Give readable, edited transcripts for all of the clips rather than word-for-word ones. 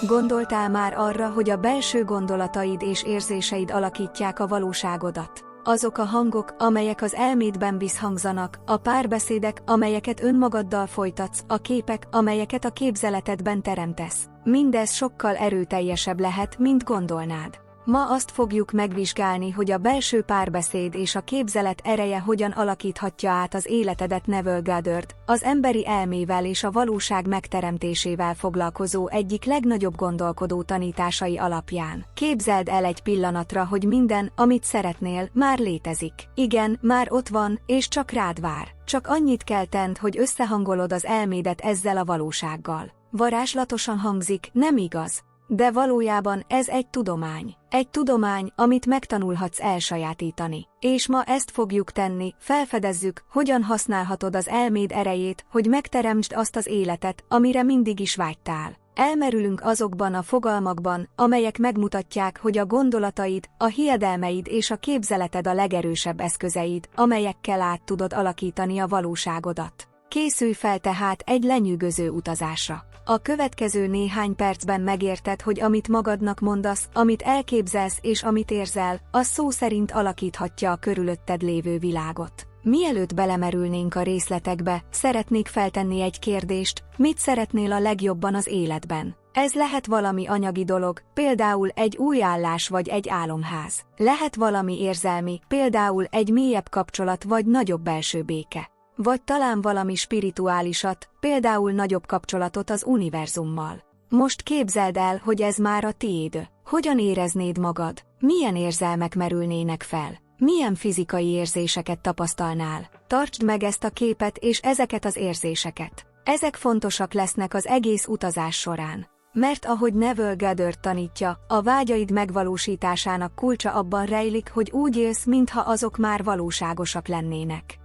Gondoltál már arra, hogy a belső gondolataid és érzéseid alakítják a valóságodat? Azok a hangok, amelyek az elmédben visszhangzanak, a párbeszédek, amelyeket önmagaddal folytatsz, a képek, amelyeket a képzeletedben teremtesz. Mindez sokkal erőteljesebb lehet, mint gondolnád. Ma azt fogjuk megvizsgálni, hogy a belső párbeszéd és a képzelet ereje hogyan alakíthatja át az életedet. Neville Goddard, az emberi elmével és a valóság megteremtésével foglalkozó egyik legnagyobb gondolkodó tanításai alapján. Képzeld el egy pillanatra, hogy minden, amit szeretnél, már létezik. Igen, már ott van, és csak rád vár. Csak annyit kell tenned, hogy összehangolod az elmédet ezzel a valósággal. Varázslatosan hangzik, nem igaz? De valójában ez egy tudomány. Egy tudomány, amit megtanulhatsz elsajátítani. És ma ezt fogjuk tenni, felfedezzük, hogyan használhatod az elméd erejét, hogy megteremtsd azt az életet, amire mindig is vágytál. Elmerülünk azokban a fogalmakban, amelyek megmutatják, hogy a gondolataid, a hiedelmeid és a képzeleted a legerősebb eszközeid, amelyekkel át tudod alakítani a valóságodat. Készülj fel tehát egy lenyűgöző utazásra. A következő néhány percben megérted, hogy amit magadnak mondasz, amit elképzelsz és amit érzel, az szó szerint alakíthatja a körülötted lévő világot. Mielőtt belemerülnénk a részletekbe, szeretnék feltenni egy kérdést: mit szeretnél a legjobban az életben? Ez lehet valami anyagi dolog, például egy új állás vagy egy álomház. Lehet valami érzelmi, például egy mélyebb kapcsolat vagy nagyobb belső béke. Vagy talán valami spirituálisat, például nagyobb kapcsolatot az univerzummal. Most képzeld el, hogy ez már a tiéd. Hogyan éreznéd magad? Milyen érzelmek merülnének fel? Milyen fizikai érzéseket tapasztalnál? Tartsd meg ezt a képet és ezeket az érzéseket. Ezek fontosak lesznek az egész utazás során. Mert ahogy Neville Goddard tanítja, a vágyaid megvalósításának kulcsa abban rejlik, hogy úgy élsz, mintha azok már valóságosak lennének.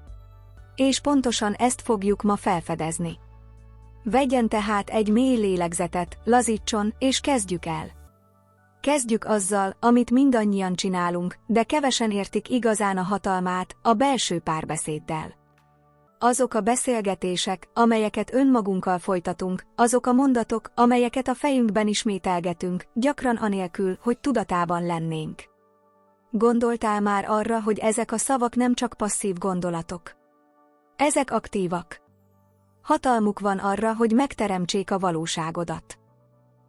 És pontosan ezt fogjuk ma felfedezni. Vegyen tehát egy mély lélegzetet, lazítson, és kezdjük el. Kezdjük azzal, amit mindannyian csinálunk, de kevesen értik igazán a hatalmát, a belső párbeszéddel. Azok a beszélgetések, amelyeket önmagunkkal folytatunk, azok a mondatok, amelyeket a fejünkben ismételgetünk, gyakran anélkül, hogy tudatában lennénk. Gondoltál már arra, hogy ezek a szavak nem csak passzív gondolatok? Ezek aktívak. Hatalmuk van arra, hogy megteremtsék a valóságodat.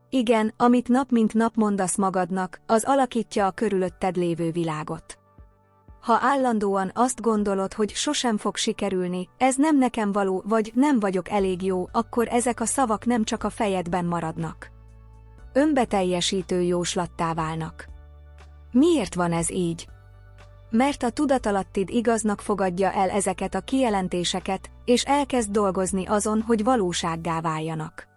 Igen, amit nap mint nap mondasz magadnak, az alakítja a körülötted lévő világot. Ha állandóan azt gondolod, hogy sosem fog sikerülni, ez nem nekem való, vagy nem vagyok elég jó, akkor ezek a szavak nem csak a fejedben maradnak. Önbeteljesítő jóslattá válnak. Miért van ez így? Mert a tudatalattid igaznak fogadja el ezeket a kijelentéseket, és elkezd dolgozni azon, hogy valósággá váljanak.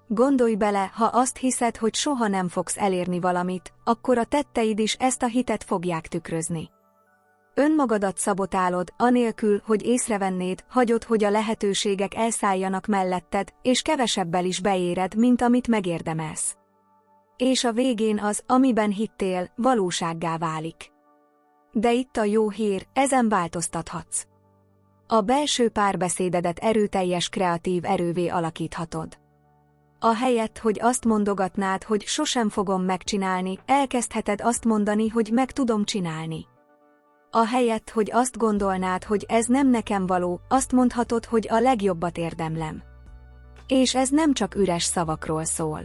Gondolj bele, ha azt hiszed, hogy soha nem fogsz elérni valamit, akkor a tetteid is ezt a hitet fogják tükrözni. Önmagadat szabotálod, anélkül, hogy észrevennéd, hagyod, hogy a lehetőségek elszálljanak melletted, és kevesebbel is beéred, mint amit megérdemelsz. És a végén az, amiben hittél, valósággá válik. De itt a jó hír, ezen változtathatsz. A belső párbeszédedet erőteljes kreatív erővé alakíthatod. Ahelyett, hogy azt mondogatnád, hogy sosem fogom megcsinálni, elkezdheted azt mondani, hogy meg tudom csinálni. Ahelyett, hogy azt gondolnád, hogy ez nem nekem való, azt mondhatod, hogy a legjobbat érdemlem. És ez nem csak üres szavakról szól.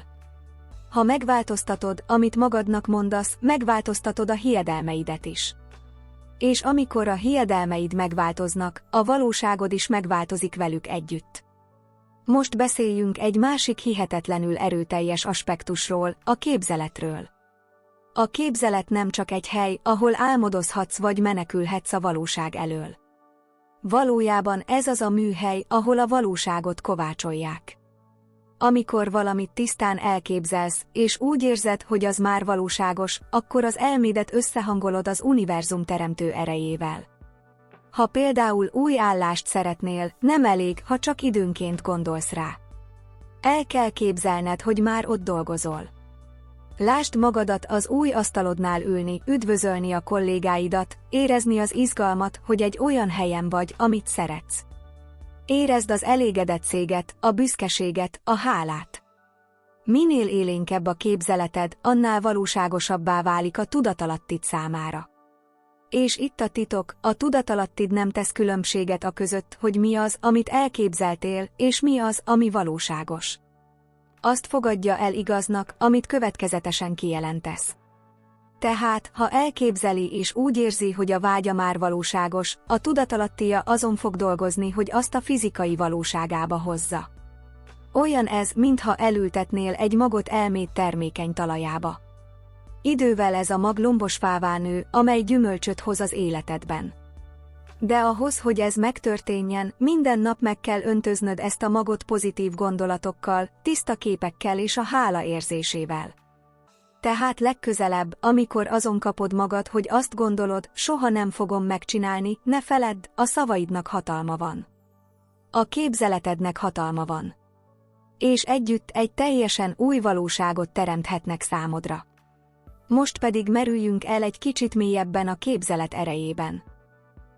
Ha megváltoztatod, amit magadnak mondasz, megváltoztatod a hiedelmeidet is. És amikor a hiedelmeid megváltoznak, a valóságod is megváltozik velük együtt. Most beszéljünk egy másik hihetetlenül erőteljes aspektusról, a képzeletről. A képzelet nem csak egy hely, ahol álmodozhatsz vagy menekülhetsz a valóság elől. Valójában ez az a műhely, ahol a valóságot kovácsolják. Amikor valamit tisztán elképzelsz, és úgy érzed, hogy az már valóságos, akkor az elmédet összehangolod az univerzum teremtő erejével. Ha például új állást szeretnél, nem elég, ha csak időnként gondolsz rá. El kell képzelned, hogy már ott dolgozol. Lásd magadat az új asztalodnál ülni, üdvözölni a kollégáidat, érezni az izgalmat, hogy egy olyan helyen vagy, amit szeretsz. Érezd az elégedettséget, a büszkeséget, a hálát. Minél élénkebb a képzeleted, annál valóságosabbá válik a tudatalattid számára. És itt a titok, a tudatalattid nem tesz különbséget a között, hogy mi az, amit elképzeltél, és mi az, ami valóságos. Azt fogadja el igaznak, amit következetesen kijelentesz. Tehát, ha elképzeli és úgy érzi, hogy a vágya már valóságos, a tudatalattia azon fog dolgozni, hogy azt a fizikai valóságába hozza. Olyan ez, mintha elültetnél egy magot elmét termékeny talajába. Idővel ez a mag lombosfává nő, amely gyümölcsöt hoz az életedben. De ahhoz, hogy ez megtörténjen, minden nap meg kell öntöznöd ezt a magot pozitív gondolatokkal, tiszta képekkel és a hála érzésével. Tehát legközelebb, amikor azon kapod magad, hogy azt gondolod, soha nem fogom megcsinálni, ne feledd, a szavaidnak hatalma van. A képzeletednek hatalma van. És együtt egy teljesen új valóságot teremthetnek számodra. Most pedig merüljünk el egy kicsit mélyebben a képzelet erejében.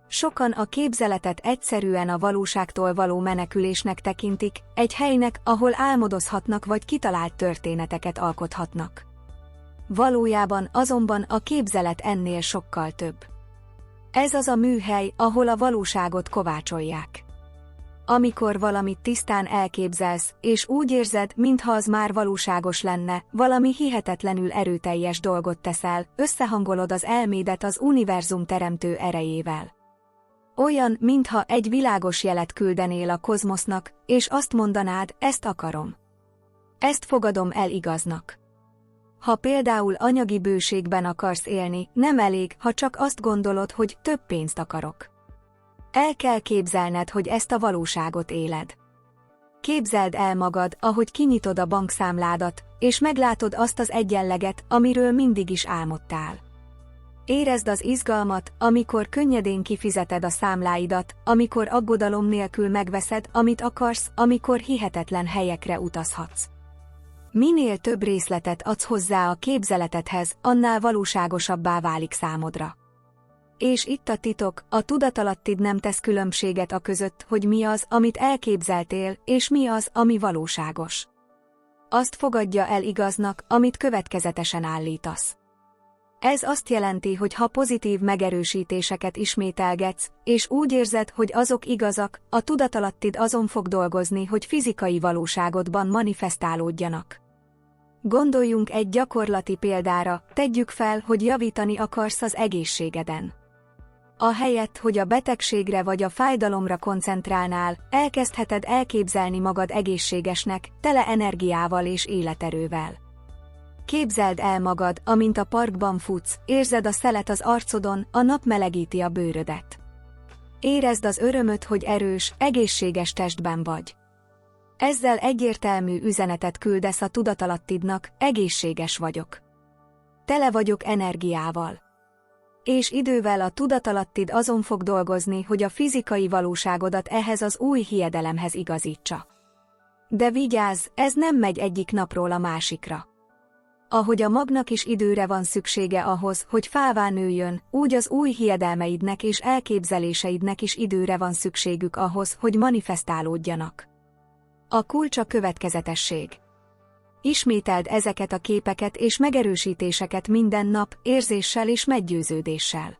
Sokan a képzeletet egyszerűen a valóságtól való menekülésnek tekintik, egy helynek, ahol álmodozhatnak vagy kitalált történeteket alkothatnak. Valójában azonban a képzelet ennél sokkal több. Ez az a műhely, ahol a valóságot kovácsolják. Amikor valamit tisztán elképzelsz, és úgy érzed, mintha az már valóságos lenne, valami hihetetlenül erőteljes dolgot teszel, összehangolod az elmédet az univerzum teremtő erejével. Olyan, mintha egy világos jelet küldenél a kozmosznak, és azt mondanád, ezt akarom. Ezt fogadom el igaznak. Ha például anyagi bőségben akarsz élni, nem elég, ha csak azt gondolod, hogy több pénzt akarok. El kell képzelned, hogy ezt a valóságot éled. Képzeld el magad, ahogy kinyitod a bankszámládat, és meglátod azt az egyenleget, amiről mindig is álmodtál. Érezd az izgalmat, amikor könnyedén kifizeted a számláidat, amikor aggodalom nélkül megveszed, amit akarsz, amikor hihetetlen helyekre utazhatsz. Minél több részletet adsz hozzá a képzeletedhez, annál valóságosabbá válik számodra. És itt a titok, a tudatalattid nem tesz különbséget a között, hogy mi az, amit elképzeltél, és mi az, ami valóságos. Azt fogadja el igaznak, amit következetesen állítasz. Ez azt jelenti, hogy ha pozitív megerősítéseket ismételgetsz, és úgy érzed, hogy azok igazak, a tudatalattid azon fog dolgozni, hogy fizikai valóságodban manifestálódjanak. Gondoljunk egy gyakorlati példára, tegyük fel, hogy javítani akarsz az egészségeden. Ahelyett, hogy a betegségre vagy a fájdalomra koncentrálnál, elkezdheted elképzelni magad egészségesnek, tele energiával és életerővel. Képzeld el magad, amint a parkban futsz, érzed a szelet az arcodon, a nap melegíti a bőrödet. Érezd az örömöt, hogy erős, egészséges testben vagy. Ezzel egyértelmű üzenetet küldesz a tudatalattidnak, egészséges vagyok. Tele vagyok energiával. És idővel a tudatalattid azon fog dolgozni, hogy a fizikai valóságodat ehhez az új hiedelemhez igazítsa. De vigyázz, ez nem megy egyik napról a másikra. Ahogy a magnak is időre van szüksége ahhoz, hogy fává nőjön, úgy az új hiedelmeidnek és elképzeléseidnek is időre van szükségük ahhoz, hogy manifestálódjanak. A kulcs a következetesség. Ismételd ezeket a képeket és megerősítéseket minden nap, érzéssel és meggyőződéssel.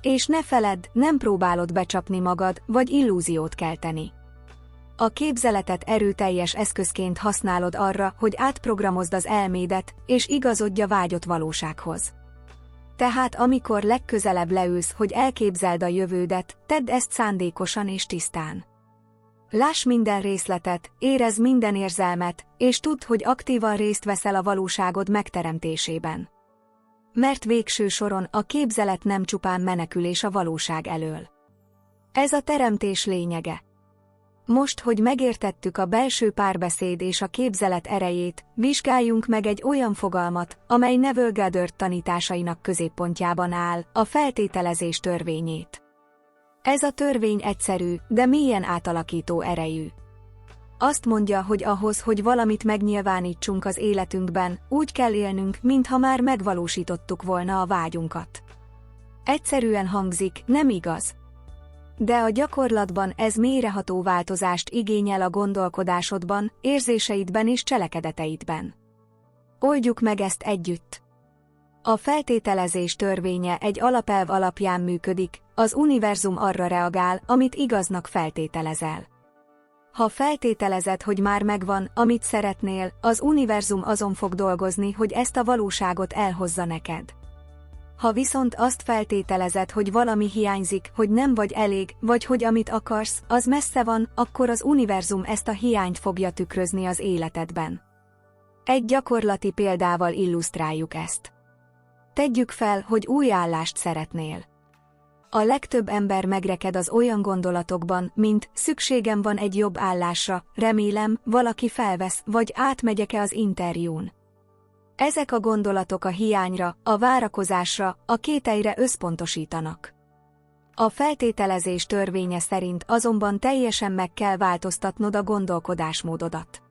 És ne feledd, nem próbálod becsapni magad, vagy illúziót kelteni. A képzeletet erőteljes eszközként használod arra, hogy átprogramozd az elmédet, és igazodj a vágyott valósághoz. Tehát amikor legközelebb leülsz, hogy elképzeld a jövődet, tedd ezt szándékosan és tisztán. Láss minden részletet, érezd minden érzelmet, és tudd, hogy aktívan részt veszel a valóságod megteremtésében. Mert végső soron a képzelet nem csupán menekülés a valóság elől. Ez a teremtés lényege. Most, hogy megértettük a belső párbeszéd és a képzelet erejét, vizsgáljunk meg egy olyan fogalmat, amely Neville Goddard tanításainak középpontjában áll, a feltételezés törvényét. Ez a törvény egyszerű, de mélyen átalakító erejű. Azt mondja, hogy ahhoz, hogy valamit megnyilvánítsunk az életünkben, úgy kell élnünk, mintha már megvalósítottuk volna a vágyunkat. Egyszerűen hangzik, nem igaz? De a gyakorlatban ez mélyreható változást igényel a gondolkodásodban, érzéseidben és cselekedeteidben. Oldjuk meg ezt együtt. A feltételezés törvénye egy alapelv alapján működik, az univerzum arra reagál, amit igaznak feltételezel. Ha feltételezed, hogy már megvan, amit szeretnél, az univerzum azon fog dolgozni, hogy ezt a valóságot elhozza neked. Ha viszont azt feltételezed, hogy valami hiányzik, hogy nem vagy elég, vagy hogy amit akarsz, az messze van, akkor az univerzum ezt a hiányt fogja tükrözni az életedben. Egy gyakorlati példával illusztráljuk ezt. Tegyük fel, hogy új állást szeretnél. A legtöbb ember megreked az olyan gondolatokban, mint szükségem van egy jobb állásra, remélem, valaki felvesz, vagy átmegyek-e az interjún. Ezek a gondolatok a hiányra, a várakozásra, a kételyre összpontosítanak. A feltételezés törvénye szerint azonban teljesen meg kell változtatnod a gondolkodásmódodat.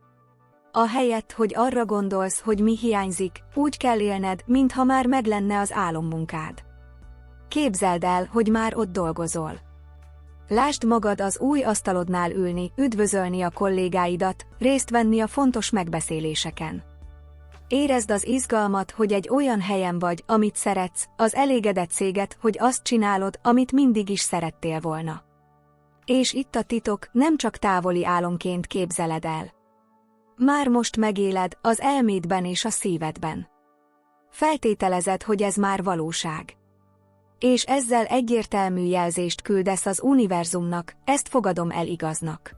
Ahelyett, hogy arra gondolsz, hogy mi hiányzik, úgy kell élned, mintha már meglenne az álommunkád. Képzeld el, hogy már ott dolgozol. Lásd magad az új asztalodnál ülni, üdvözölni a kollégáidat, részt venni a fontos megbeszéléseken. Érezd az izgalmat, hogy egy olyan helyen vagy, amit szeretsz, az elégedetséget, hogy azt csinálod, amit mindig is szerettél volna. És itt a titok, nem csak távoli álomként képzeled el. Már most megéled, az elmédben és a szívedben. Feltételezed, hogy ez már valóság. És ezzel egyértelmű jelzést küldesz az univerzumnak, ezt fogadom el igaznak.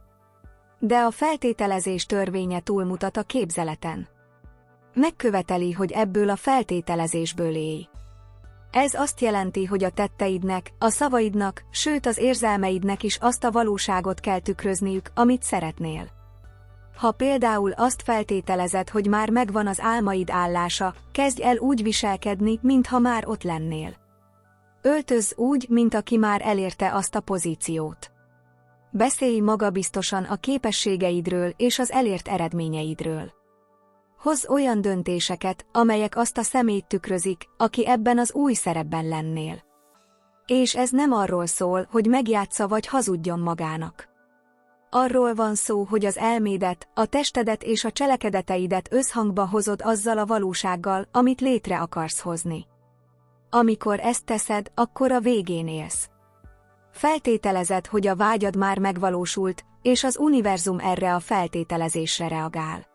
De a feltételezés törvénye túlmutat a képzeleten. Megköveteli, hogy ebből a feltételezésből élj. Ez azt jelenti, hogy a tetteidnek, a szavaidnak, sőt az érzelmeidnek is azt a valóságot kell tükrözniük, amit szeretnél. Ha például azt feltételezed, hogy már megvan az álmaid állása, kezdj el úgy viselkedni, mintha már ott lennél. Öltözz úgy, mint aki már elérte azt a pozíciót. Beszélj magabiztosan a képességeidről és az elért eredményeidről. Hozz olyan döntéseket, amelyek azt a személyt tükrözik, aki ebben az új szerepben lennél. És ez nem arról szól, hogy megjátsza vagy hazudjon magának. Arról van szó, hogy az elmédet, a testedet és a cselekedeteidet összhangba hozod azzal a valósággal, amit létre akarsz hozni. Amikor ezt teszed, akkor a végén élsz. Feltételezed, hogy a vágyad már megvalósult, és az univerzum erre a feltételezésre reagál.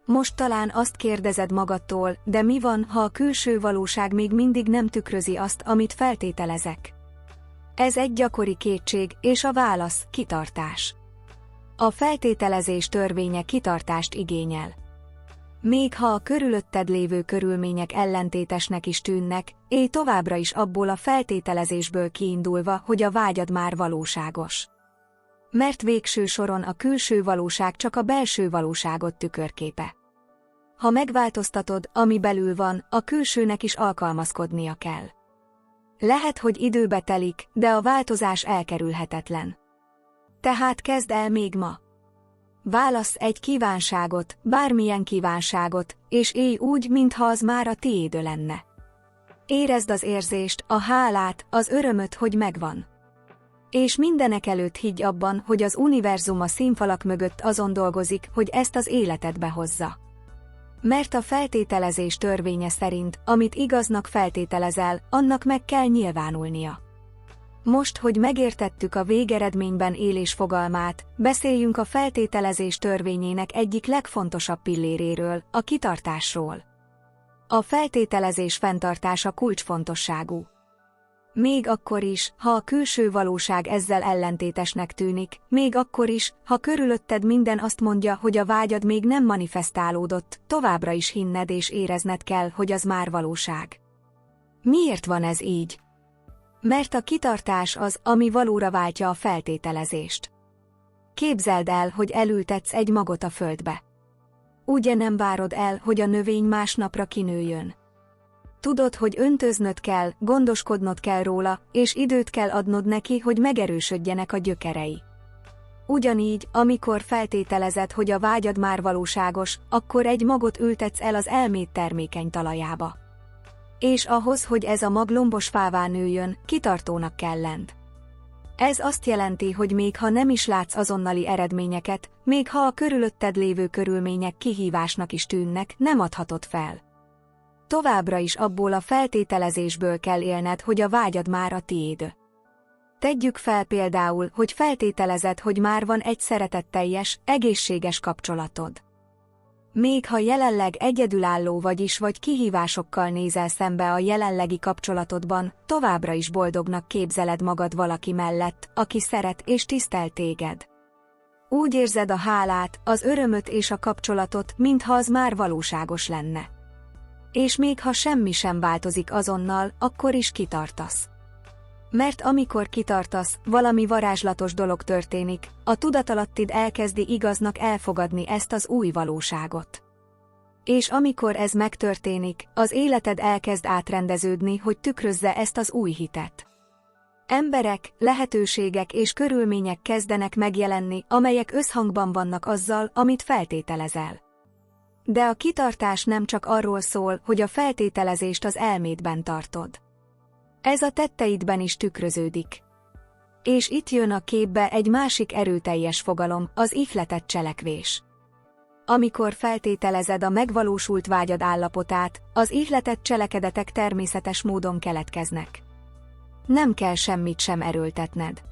Most talán azt kérdezed magadtól, de mi van, ha a külső valóság még mindig nem tükrözi azt, amit feltételezek? Ez egy gyakori kétség, és a válasz, kitartás. A feltételezés törvénye kitartást igényel. Még ha a körülötted lévő körülmények ellentétesnek is tűnnek, élj továbbra is abból a feltételezésből kiindulva, hogy a vágyad már valóságos. Mert végső soron a külső valóság csak a belső valóságot tükörképe. Ha megváltoztatod, ami belül van, a külsőnek is alkalmazkodnia kell. Lehet, hogy időbe telik, de a változás elkerülhetetlen. Tehát kezd el még ma. Válassz egy kívánságot, bármilyen kívánságot, és élj úgy, mintha az már a tiéd lenne. Érezd az érzést, a hálát, az örömöt, hogy megvan. És mindenekelőtt higgy abban, hogy az univerzum a színfalak mögött azon dolgozik, hogy ezt az életedbe hozza. Mert a feltételezés törvénye szerint, amit igaznak feltételezel, annak meg kell nyilvánulnia. Most, hogy megértettük a végeredményben élés fogalmát, beszéljünk a feltételezés törvényének egyik legfontosabb pilléréről, a kitartásról. A feltételezés fenntartása kulcsfontosságú. Még akkor is, ha a külső valóság ezzel ellentétesnek tűnik, még akkor is, ha körülötted minden azt mondja, hogy a vágyad még nem manifestálódott, továbbra is hinned és érezned kell, hogy az már valóság. Miért van ez így? Mert a kitartás az, ami valóra váltja a feltételezést. Képzeld el, hogy elültetsz egy magot a földbe. Ugye nem várod el, hogy a növény másnapra kinőjön? Tudod, hogy öntöznöd kell, gondoskodnod kell róla, és időt kell adnod neki, hogy megerősödjenek a gyökerei. Ugyanígy, amikor feltételezed, hogy a vágyad már valóságos, akkor egy magot ültetsz el az elméd termékeny talajába. És ahhoz, hogy ez a mag lombos fává nőjön, kitartónak kell lenned. Ez azt jelenti, hogy még ha nem is látsz azonnali eredményeket, még ha a körülötted lévő körülmények kihívásnak is tűnnek, nem adhatod fel. Továbbra is abból a feltételezésből kell élned, hogy a vágyad már a tiéd. Tegyük fel például, hogy feltételezed, hogy már van egy szeretetteljes, egészséges kapcsolatod. Még ha jelenleg egyedülálló vagy kihívásokkal nézel szembe a jelenlegi kapcsolatodban, továbbra is boldognak képzeled magad valaki mellett, aki szeret és tisztel téged. Úgy érzed a hálát, az örömöt és a kapcsolatot, mintha az már valóságos lenne. És még ha semmi sem változik azonnal, akkor is kitartasz. Mert amikor kitartasz, valami varázslatos dolog történik, a tudatalattid elkezdi igaznak elfogadni ezt az új valóságot. És amikor ez megtörténik, az életed elkezd átrendeződni, hogy tükrözze ezt az új hitet. Emberek, lehetőségek és körülmények kezdenek megjelenni, amelyek összhangban vannak azzal, amit feltételezel. De a kitartás nem csak arról szól, hogy a feltételezést az elmédben tartod. Ez a tetteidben is tükröződik. És itt jön a képbe egy másik erőteljes fogalom, az ihletett cselekvés. Amikor feltételezed a megvalósult vágyad állapotát, az ihletett cselekedetek természetes módon keletkeznek. Nem kell semmit sem erőltetned.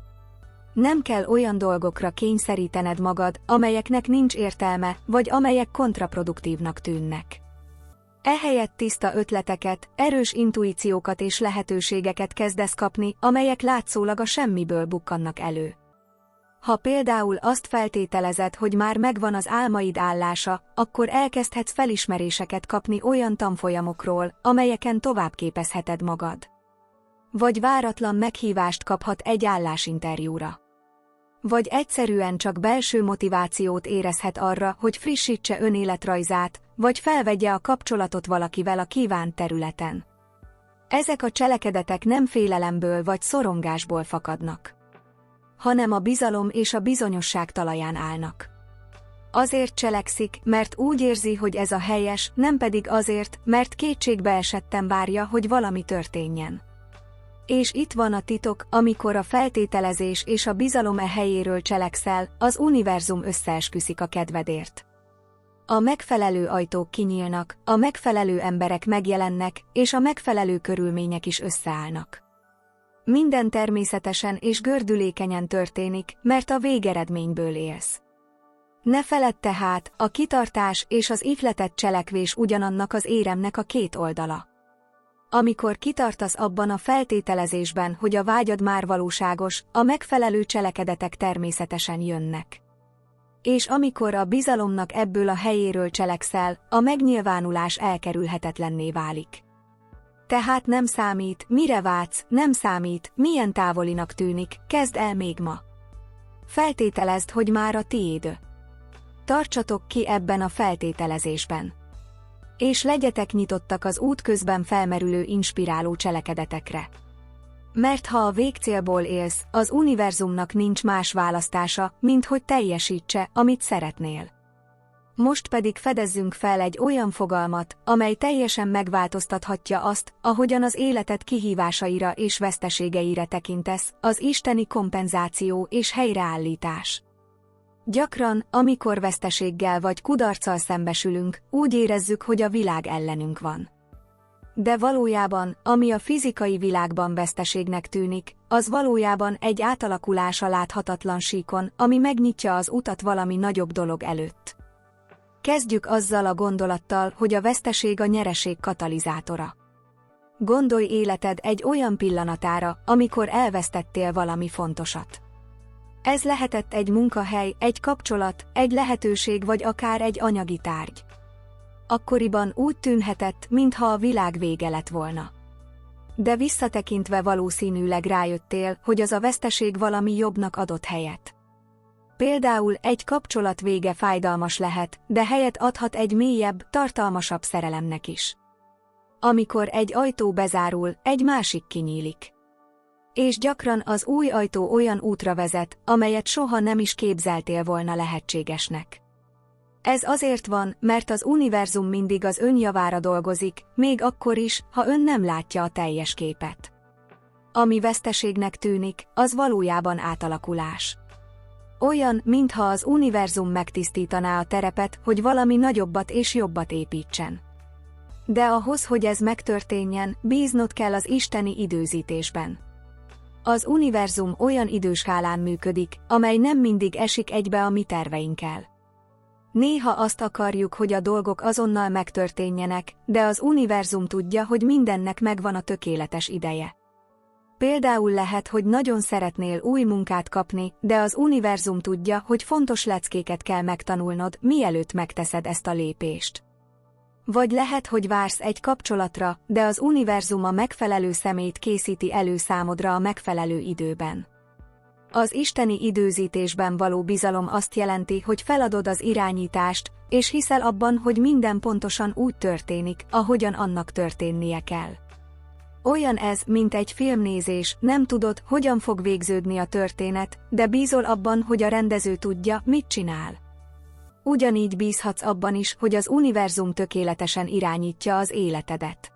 Nem kell olyan dolgokra kényszerítened magad, amelyeknek nincs értelme, vagy amelyek kontraproduktívnak tűnnek. Ehelyett tiszta ötleteket, erős intuíciókat és lehetőségeket kezdesz kapni, amelyek látszólag a semmiből bukkannak elő. Ha például azt feltételezed, hogy már megvan az álmaid állása, akkor elkezdhetsz felismeréseket kapni olyan tanfolyamokról, amelyeken továbbképezheted magad. Vagy váratlan meghívást kaphat egy állásinterjúra. Vagy egyszerűen csak belső motivációt érezhet arra, hogy frissítse önéletrajzát, vagy felvegye a kapcsolatot valakivel a kívánt területen. Ezek a cselekedetek nem félelemből vagy szorongásból fakadnak, hanem a bizalom és a bizonyosság talaján állnak. Azért cselekszik, mert úgy érzi, hogy ez a helyes, nem pedig azért, mert kétségbe esetten várja, hogy valami történjen. És itt van a titok, amikor a feltételezés és a bizalom helyéről cselekszel, az univerzum összeesküszik a kedvedért. A megfelelő ajtók kinyílnak, a megfelelő emberek megjelennek, és a megfelelő körülmények is összeállnak. Minden természetesen és gördülékenyen történik, mert a végeredményből élsz. Ne feledd tehát, a kitartás és az ihletett cselekvés ugyanannak az éremnek a két oldala. Amikor kitartasz abban a feltételezésben, hogy a vágyad már valóságos, a megfelelő cselekedetek természetesen jönnek. És amikor a bizalomnak ebből a helyéről cselekszel, a megnyilvánulás elkerülhetetlenné válik. Tehát nem számít, mire vágysz, nem számít, milyen távolinak tűnik, kezd el még ma. Feltételezd, hogy már a tiéd. Tartsatok ki ebben a feltételezésben. És legyetek nyitottak az útközben felmerülő inspiráló cselekedetekre. Mert ha a végcélból élsz, az univerzumnak nincs más választása, mint hogy teljesítse, amit szeretnél. Most pedig fedezzünk fel egy olyan fogalmat, amely teljesen megváltoztathatja azt, ahogyan az életed kihívásaira és veszteségeire tekintesz, az isteni kompenzáció és helyreállítás. Gyakran, amikor veszteséggel vagy kudarccal szembesülünk, úgy érezzük, hogy a világ ellenünk van. De valójában, ami a fizikai világban veszteségnek tűnik, az valójában egy átalakulás a láthatatlan síkon, ami megnyitja az utat valami nagyobb dolog előtt. Kezdjük azzal a gondolattal, hogy a veszteség a nyereség katalizátora. Gondolj életed egy olyan pillanatára, amikor elvesztettél valami fontosat. Ez lehetett egy munkahely, egy kapcsolat, egy lehetőség vagy akár egy anyagi tárgy. Akkoriban úgy tűnhetett, mintha a világ vége lett volna. De visszatekintve valószínűleg rájöttél, hogy az a veszteség valami jobbnak adott helyet. Például egy kapcsolat vége fájdalmas lehet, de helyet adhat egy mélyebb, tartalmasabb szerelemnek is. Amikor egy ajtó bezárul, egy másik kinyílik. És gyakran az új ajtó olyan útra vezet, amelyet soha nem is képzeltél volna lehetségesnek. Ez azért van, mert az univerzum mindig az ön javára dolgozik, még akkor is, ha ön nem látja a teljes képet. Ami veszteségnek tűnik, az valójában átalakulás. Olyan, mintha az univerzum megtisztítaná a terepet, hogy valami nagyobbat és jobbat építsen. De ahhoz, hogy ez megtörténjen, bíznod kell az isteni időzítésben. Az univerzum olyan időskálán működik, amely nem mindig esik egybe a mi terveinkkel. Néha azt akarjuk, hogy a dolgok azonnal megtörténjenek, de az univerzum tudja, hogy mindennek megvan a tökéletes ideje. Például lehet, hogy nagyon szeretnél új munkát kapni, de az univerzum tudja, hogy fontos leckéket kell megtanulnod, mielőtt megteszed ezt a lépést. Vagy lehet, hogy vársz egy kapcsolatra, de az univerzum a megfelelő személyt készíti elő számodra a megfelelő időben. Az isteni időzítésben való bizalom azt jelenti, hogy feladod az irányítást, és hiszel abban, hogy minden pontosan úgy történik, ahogyan annak történnie kell. Olyan ez, mint egy filmnézés, nem tudod, hogyan fog végződni a történet, de bízol abban, hogy a rendező tudja, mit csinál. Ugyanígy bízhatsz abban is, hogy az univerzum tökéletesen irányítja az életedet.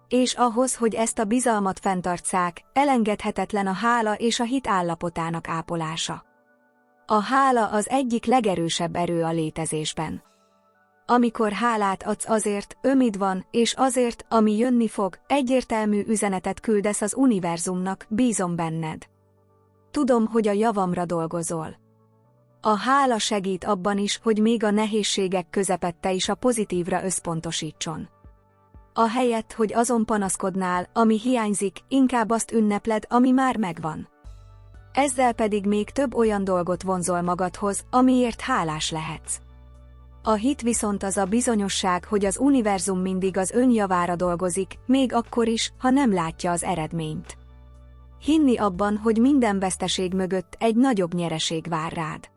És ahhoz, hogy ezt a bizalmat fenntartsák, elengedhetetlen a hála és a hit állapotának ápolása. A hála az egyik legerősebb erő a létezésben. Amikor hálát adsz azért, amid van, és azért, ami jönni fog, egyértelmű üzenetet küldesz az univerzumnak, bízom benned. Tudom, hogy a javamra dolgozol. A hála segít abban is, hogy még a nehézségek közepette is a pozitívra összpontosítson. Ahelyett, hogy azon panaszkodnál, ami hiányzik, inkább azt ünnepled, ami már megvan. Ezzel pedig még több olyan dolgot vonzol magadhoz, amiért hálás lehetsz. A hit viszont az a bizonyosság, hogy az univerzum mindig az ön javára dolgozik, még akkor is, ha nem látja az eredményt. Hinni abban, hogy minden veszteség mögött egy nagyobb nyereség vár rád.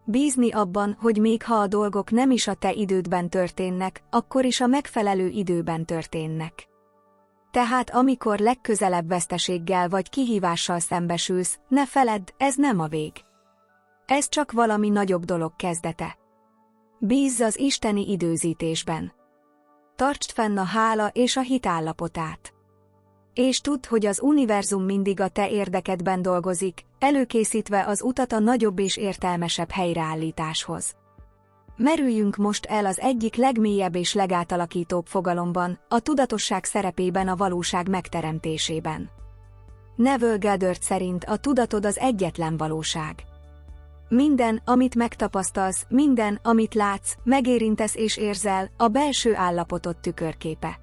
Bízni abban, hogy még ha a dolgok nem is a te idődben történnek, akkor is a megfelelő időben történnek. Tehát amikor legközelebb veszteséggel vagy kihívással szembesülsz, ne feledd, ez nem a vég. Ez csak valami nagyobb dolog kezdete. Bízz az isteni időzítésben. Tartsd fenn a hála és a hit állapotát. És tudd, hogy az univerzum mindig a te érdekedben dolgozik, előkészítve az utat a nagyobb és értelmesebb helyreállításhoz. Merüljünk most el az egyik legmélyebb és legátalakítóbb fogalomban, a tudatosság szerepében a valóság megteremtésében. Neville Goddard szerint a tudatod az egyetlen valóság. Minden, amit megtapasztalsz, minden, amit látsz, megérintesz és érzel, a belső állapotod tükörképe.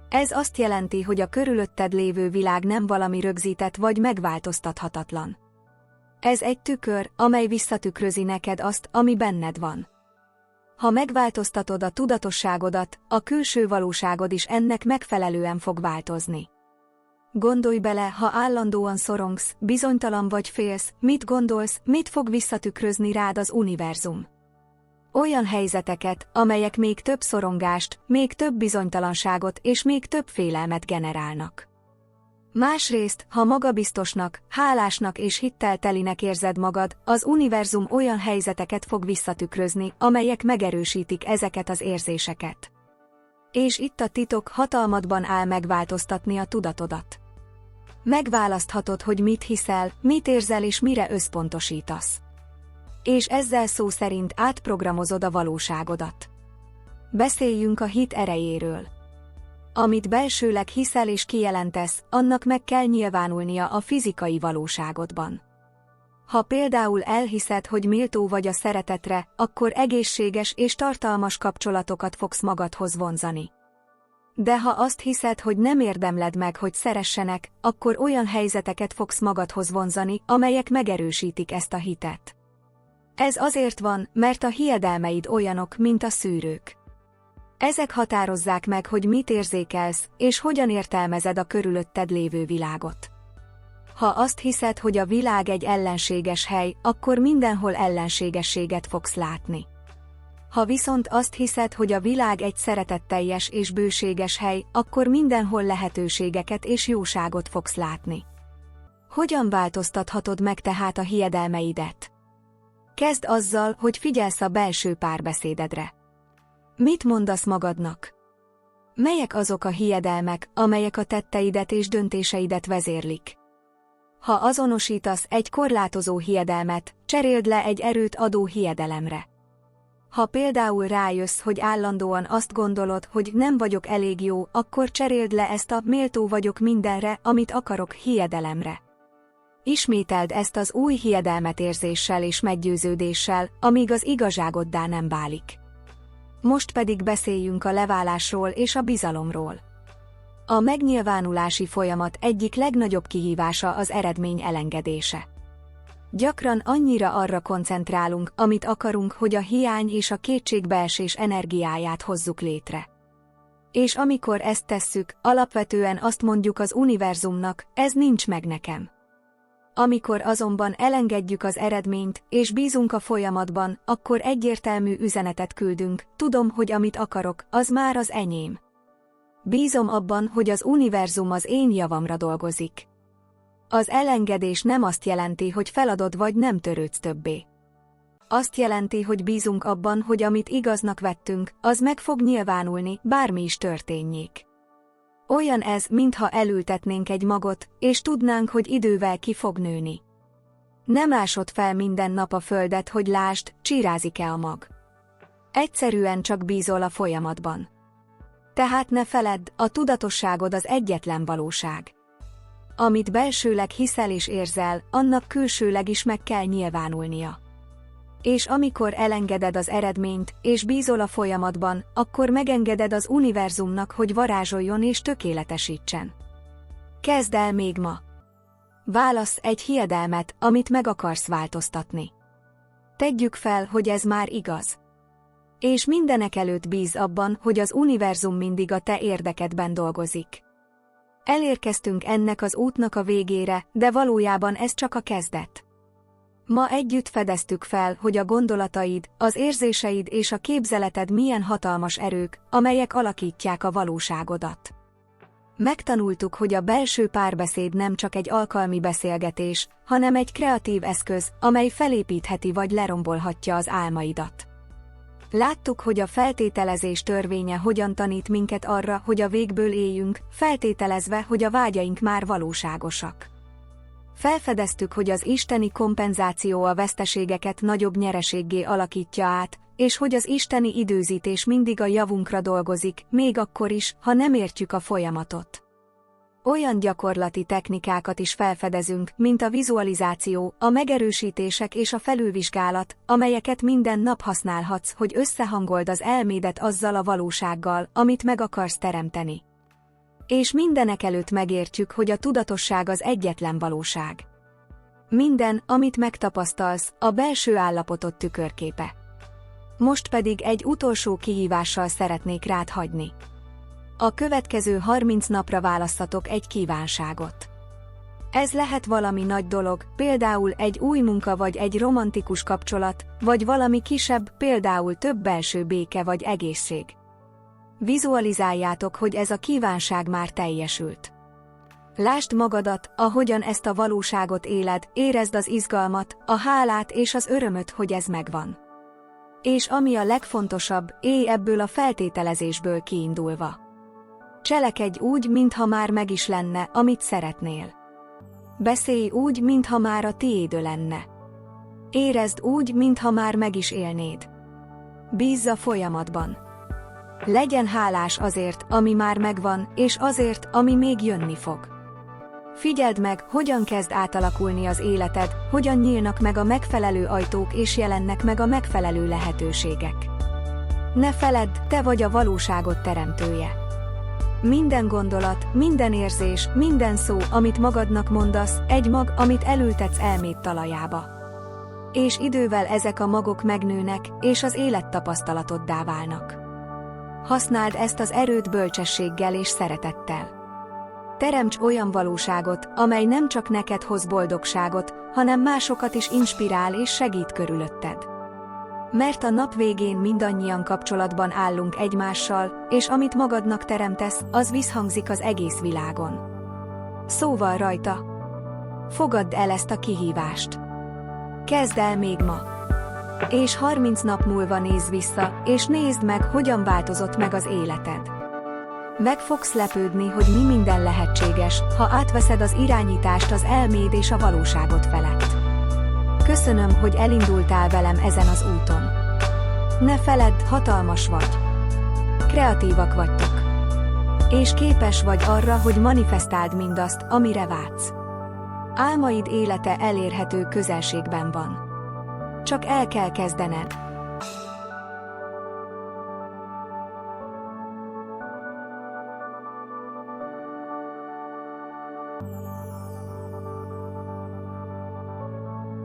Ez azt jelenti, hogy a körülötted lévő világ nem valami rögzített vagy megváltoztathatatlan. Ez egy tükör, amely visszatükrözi neked azt, ami benned van. Ha megváltoztatod a tudatosságodat, a külső valóságod is ennek megfelelően fog változni. Gondolj bele, ha állandóan szorongsz, bizonytalan vagy félsz, mit gondolsz, mit fog visszatükrözni rád az univerzum. Olyan helyzeteket, amelyek még több szorongást, még több bizonytalanságot és még több félelmet generálnak. Másrészt, ha magabiztosnak, hálásnak és hittel telinek érzed magad, az univerzum olyan helyzeteket fog visszatükrözni, amelyek megerősítik ezeket az érzéseket. És itt a titok, hatalmadban áll megváltoztatni a tudatodat. Megválaszthatod, hogy mit hiszel, mit érzel és mire összpontosítasz. És ezzel szó szerint átprogramozod a valóságodat. Beszéljünk a hit erejéről. Amit belsőleg hiszel és kijelentesz, annak meg kell nyilvánulnia a fizikai valóságodban. Ha például elhiszed, hogy méltó vagy a szeretetre, akkor egészséges és tartalmas kapcsolatokat fogsz magadhoz vonzani. De ha azt hiszed, hogy nem érdemled meg, hogy szeressenek, akkor olyan helyzeteket fogsz magadhoz vonzani, amelyek megerősítik ezt a hitet. Ez azért van, mert a hiedelmeid olyanok, mint a szűrők. Ezek határozzák meg, hogy mit érzékelsz, és hogyan értelmezed a körülötted lévő világot. Ha azt hiszed, hogy a világ egy ellenséges hely, akkor mindenhol ellenségességet fogsz látni. Ha viszont azt hiszed, hogy a világ egy szeretetteljes és bőséges hely, akkor mindenhol lehetőségeket és jóságot fogsz látni. Hogyan változtathatod meg tehát a hiedelmeidet? Kezd azzal, hogy figyelsz a belső párbeszédedre. Mit mondasz magadnak? Melyek azok a hiedelmek, amelyek a tetteidet és döntéseidet vezérlik? Ha azonosítasz egy korlátozó hiedelmet, cseréld le egy erőt adó hiedelemre. Ha például rájössz, hogy állandóan azt gondolod, hogy nem vagyok elég jó, akkor cseréld le ezt a méltó vagyok mindenre, amit akarok hiedelemre. Ismételd ezt az új hiedelmet érzéssel és meggyőződéssel, amíg az igazságoddá nem válik. Most pedig beszéljünk a leválásról és a bizalomról. A megnyilvánulási folyamat egyik legnagyobb kihívása az eredmény elengedése. Gyakran annyira arra koncentrálunk, amit akarunk, hogy a hiány és a kétségbeesés energiáját hozzuk létre. És amikor ezt tesszük, alapvetően azt mondjuk az univerzumnak, ez nincs meg nekem. Amikor azonban elengedjük az eredményt, és bízunk a folyamatban, akkor egyértelmű üzenetet küldünk, tudom, hogy amit akarok, az már az enyém. Bízom abban, hogy az univerzum az én javamra dolgozik. Az elengedés nem azt jelenti, hogy feladod vagy nem törődsz többé. Azt jelenti, hogy bízunk abban, hogy amit igaznak vettünk, az meg fog nyilvánulni, bármi is történjék. Olyan ez, mintha elültetnénk egy magot, és tudnánk, hogy idővel ki fog nőni. Nem ásod fel minden nap a földet, hogy lásd, csirázik-e a mag. Egyszerűen csak bízol a folyamatban. Tehát ne feledd, a tudatosságod az egyetlen valóság. Amit belsőleg hiszel és érzel, annak külsőleg is meg kell nyilvánulnia. És amikor elengeded az eredményt, és bízol a folyamatban, akkor megengeded az univerzumnak, hogy varázsoljon és tökéletesítsen. Kezd el még ma. Válasz egy hiedelmet, amit meg akarsz változtatni. Tegyük fel, hogy ez már igaz. És mindenekelőtt bíz abban, hogy az univerzum mindig a te érdekedben dolgozik. Elérkeztünk ennek az útnak a végére, de valójában ez csak a kezdet. Ma együtt fedeztük fel, hogy a gondolataid, az érzéseid és a képzeleted milyen hatalmas erők, amelyek alakítják a valóságodat. Megtanultuk, hogy a belső párbeszéd nem csak egy alkalmi beszélgetés, hanem egy kreatív eszköz, amely felépítheti vagy lerombolhatja az álmaidat. Láttuk, hogy a feltételezés törvénye hogyan tanít minket arra, hogy a végből éljünk, feltételezve, hogy a vágyaink már valóságosak. Felfedeztük, hogy az isteni kompenzáció a veszteségeket nagyobb nyereséggé alakítja át, és hogy az isteni időzítés mindig a javunkra dolgozik, még akkor is, ha nem értjük a folyamatot. Olyan gyakorlati technikákat is felfedezünk, mint a vizualizáció, a megerősítések és a felülvizsgálat, amelyeket minden nap használhatsz, hogy összehangold az elmédet azzal a valósággal, amit meg akarsz teremteni. És mindenekelőtt megértjük, hogy a tudatosság az egyetlen valóság. Minden, amit megtapasztalsz, a belső állapotot tükörképe. Most pedig egy utolsó kihívással szeretnék rád hagyni. A következő 30 napra választatok egy kívánságot. Ez lehet valami nagy dolog, például egy új munka vagy egy romantikus kapcsolat, vagy valami kisebb, például több belső béke vagy egészség. Vizualizáljátok, hogy ez a kívánság már teljesült. Lásd magadat, ahogyan ezt a valóságot éled, érezd az izgalmat, a hálát és az örömöt, hogy ez megvan. És ami a legfontosabb, élj ebből a feltételezésből kiindulva. Cselekedj úgy, mintha már meg is lenne, amit szeretnél. Beszélj úgy, mintha már a tiéd lenne. Érezd úgy, mintha már meg is élnéd. Bízz a folyamatban. Legyen hálás azért, ami már megvan, és azért, ami még jönni fog. Figyeld meg, hogyan kezd átalakulni az életed, hogyan nyílnak meg a megfelelő ajtók és jelennek meg a megfelelő lehetőségek. Ne feledd, te vagy a valóságot teremtője. Minden gondolat, minden érzés, minden szó, amit magadnak mondasz, egy mag, amit elültetsz elméd talajába. És idővel ezek a magok megnőnek, és az élettapasztalatoddá válnak. Használd ezt az erőt bölcsességgel és szeretettel. Teremts olyan valóságot, amely nem csak neked hoz boldogságot, hanem másokat is inspirál és segít körülötted. Mert a nap végén mindannyian kapcsolatban állunk egymással, és amit magadnak teremtesz, az visszhangzik az egész világon. Szóval rajta. Fogadd el ezt a kihívást. Kezd el még ma. És 30 nap múlva nézz vissza, és nézd meg, hogyan változott meg az életed. Meg fogsz lepődni, hogy mi minden lehetséges, ha átveszed az irányítást az elméd és a valóságot felett. Köszönöm, hogy elindultál velem ezen az úton. Ne feledd, hatalmas vagy. Kreatívak vagytok. És képes vagy arra, hogy manifestáld mindazt, amire vágysz. Álmaid élete elérhető közelségben van. Csak el kell kezdened.